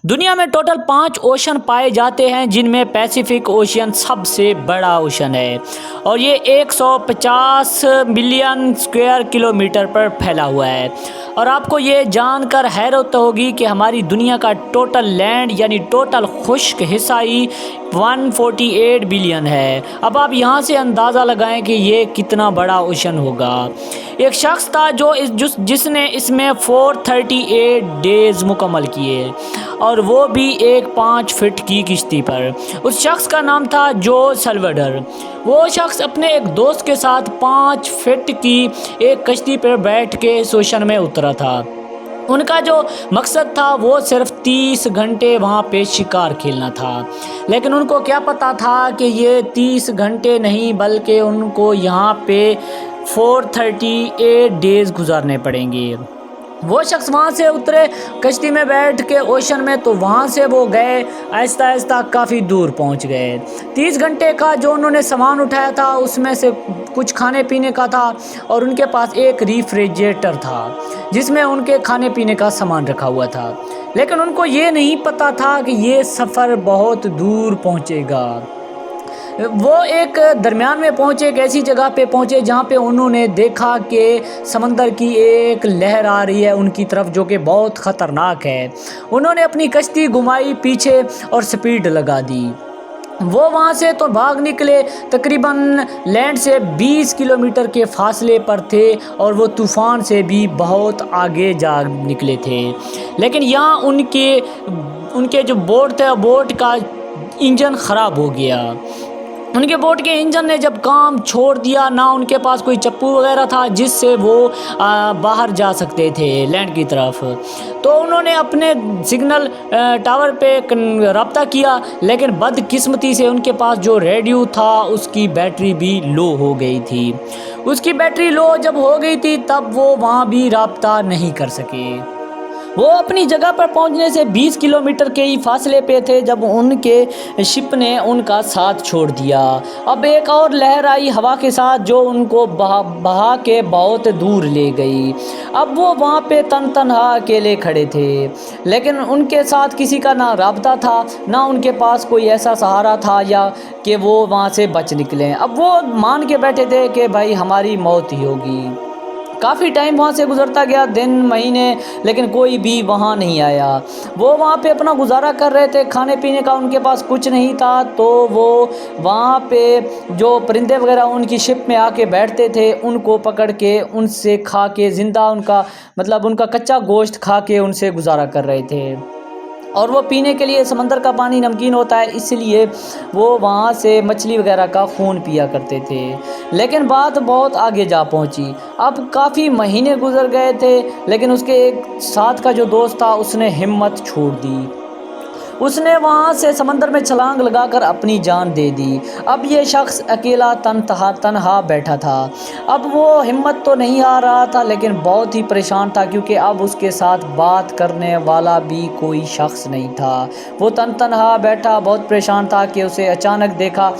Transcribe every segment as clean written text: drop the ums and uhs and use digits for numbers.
दुनिया में total 5 ocean पाए जाते हैं, जिनमें पैसिफिक ओशियन सबसे बड़ा ओशन है और ये 150 मिलियन स्क्वायर किलोमीटर पर फैला हुआ है। और आपको ये जानकर हैरत होगी कि हमारी दुनिया का टोटल लैंड यानी टोटल खुश्क हिस्सा ही 148 बिलियन है। अब आप यहाँ से अंदाज़ा लगाएं कि ये कितना बड़ा ओशन होगा। एक शख्स था जिसने इसमें 438 डेज़ मुकम्मल किए और वो भी एक 5 फीट की किश्ती पर। उस शख्स का नाम था जो सल्वाडोर। वो शख्स अपने एक दोस्त के साथ 5 फीट की एक कश्ती पर बैठ के इस ओशन में उतरा था। उनका जो मकसद था वो सिर्फ 30 घंटे वहाँ पे शिकार खेलना था, लेकिन उनको क्या पता था कि ये 30 घंटे नहीं बल्कि उनको यहाँ पे 438 डेज़ गुजारने पड़ेंगे। वो शख्स वहाँ से उतरे कश्ती में बैठ के ओशन में, तो वहाँ से वो गए आहिस्ता आहिस्ता काफ़ी दूर पहुँच गए। 30 घंटे का जो उन्होंने सामान उठाया था उसमें से कुछ खाने पीने का था और उनके पास एक रेफ्रिजरेटर था जिसमें उनके खाने पीने का सामान रखा हुआ था, लेकिन उनको ये नहीं पता था कि ये सफ़र बहुत दूर पहुँचेगा। वो एक दरमियान में पहुँचे, एक ऐसी जगह पे पहुँचे जहाँ पे उन्होंने देखा कि समंदर की एक लहर आ रही है उनकी तरफ, जो कि बहुत ख़तरनाक है। उन्होंने अपनी कश्ती घुमाई पीछे और स्पीड लगा दी। वो वहाँ से तो भाग निकले, तकरीबन लैंड से 20 किलोमीटर के फासले पर थे और वो तूफ़ान से भी बहुत आगे जा निकले थे। लेकिन यहाँ उनके जो बोट थे, बोट का इंजन ख़राब हो गया। उनके बोट के इंजन ने जब काम छोड़ दिया, ना उनके पास कोई चप्पू वगैरह था जिससे वो बाहर जा सकते थे लैंड की तरफ। तो उन्होंने अपने सिग्नल टावर पे रब्ता किया, लेकिन बदकिस्मती से उनके पास जो रेडियो था उसकी बैटरी भी लो हो गई थी। उसकी बैटरी लो जब हो गई थी तब वो वहाँ भी रब्ता नहीं कर सके। वो अपनी जगह पर पहुंचने से 20 किलोमीटर के ही फासले पे थे जब उनके शिप ने उनका साथ छोड़ दिया। अब एक और लहर आई हवा के साथ जो उनको बहा के बहुत दूर ले गई। अब वो वहाँ पे तनहा अकेले खड़े थे, लेकिन उनके साथ किसी का ना राब्ता था, ना उनके पास कोई ऐसा सहारा था या कि वो वहाँ से बच निकलें। अब वो मान के बैठे थे कि भाई हमारी मौत ही होगी। काफ़ी टाइम वहाँ से गुजरता गया, दिन महीने, लेकिन कोई भी वहाँ नहीं आया। वो वहाँ पे अपना गुजारा कर रहे थे, खाने पीने का उनके पास कुछ नहीं था, तो वो वहाँ पे जो परिंदे वगैरह उनकी शिप में आके बैठते थे उनको पकड़ के उनसे खा के ज़िंदा उनका कच्चा गोश्त खा के उनसे गुजारा कर रहे थे। और वो पीने के लिए समंदर का पानी नमकीन होता है, इसलिए वो वहाँ से मछली वगैरह का खून पिया करते थे। लेकिन बात बहुत आगे जा पहुँची। अब काफ़ी महीने गुजर गए थे, लेकिन उसके एक साथ का जो दोस्त था उसने हिम्मत छोड़ दी। उसने वहाँ से समंदर में छलांग लगाकर अपनी जान दे दी। अब ये शख्स अकेला तन्हा बैठा था। अब वो हिम्मत तो नहीं आ रहा था, लेकिन बहुत ही परेशान था, क्योंकि अब उसके साथ बात करने वाला भी कोई शख्स नहीं था। वो तन्हा बैठा बहुत परेशान था कि उसे अचानक देखा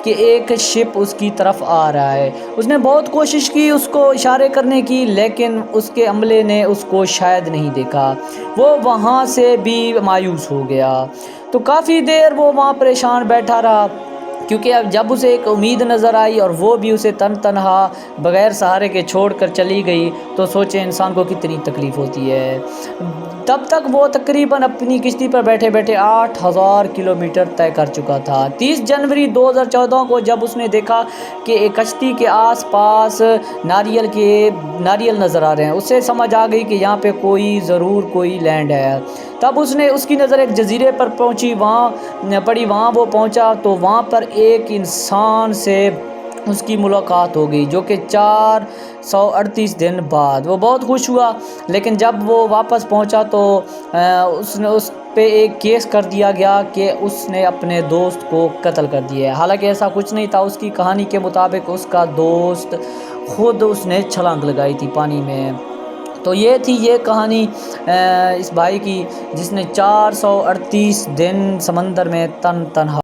कि एक शिप उसकी तरफ आ रहा है। उसने बहुत कोशिश की उसको इशारे करने की, लेकिन उसके अमले ने उसको शायद नहीं देखा। वो वहाँ से भी मायूस हो गया। तो काफ़ी देर वो वहाँ परेशान बैठा रहा, क्योंकि अब जब उसे एक उम्मीद नज़र आई और वो भी उसे तन्हा बग़ैर सहारे के छोड़ कर चली गई, तो सोचे इंसान को कितनी तकलीफ़ होती है। तब तक वो तकरीबन अपनी किश्ती पर बैठे बैठे 8000 किलोमीटर तय कर चुका था। 30 जनवरी 2014 को जब उसने देखा कि एक कश्ती के आसपास नारियल नज़र आ रहे हैं, उसे समझ आ गई कि यहाँ पे ज़रूर कोई लैंड है। तब उसकी नज़र एक जजीरे पर वहाँ वो पहुँचा, तो वहाँ पर एक इंसान से उसकी मुलाकात हो गई, जो कि 438 दिन बाद। वो बहुत खुश हुआ, लेकिन जब वो वापस पहुंचा तो उस पे एक केस कर दिया गया कि उसने अपने दोस्त को कत्ल कर दिया है। हालांकि ऐसा कुछ नहीं था। उसकी कहानी के मुताबिक उसका दोस्त खुद उसने छलांग लगाई थी पानी में। तो ये थी ये कहानी इस भाई की, जिसने 438 दिन समंदर में तन्हा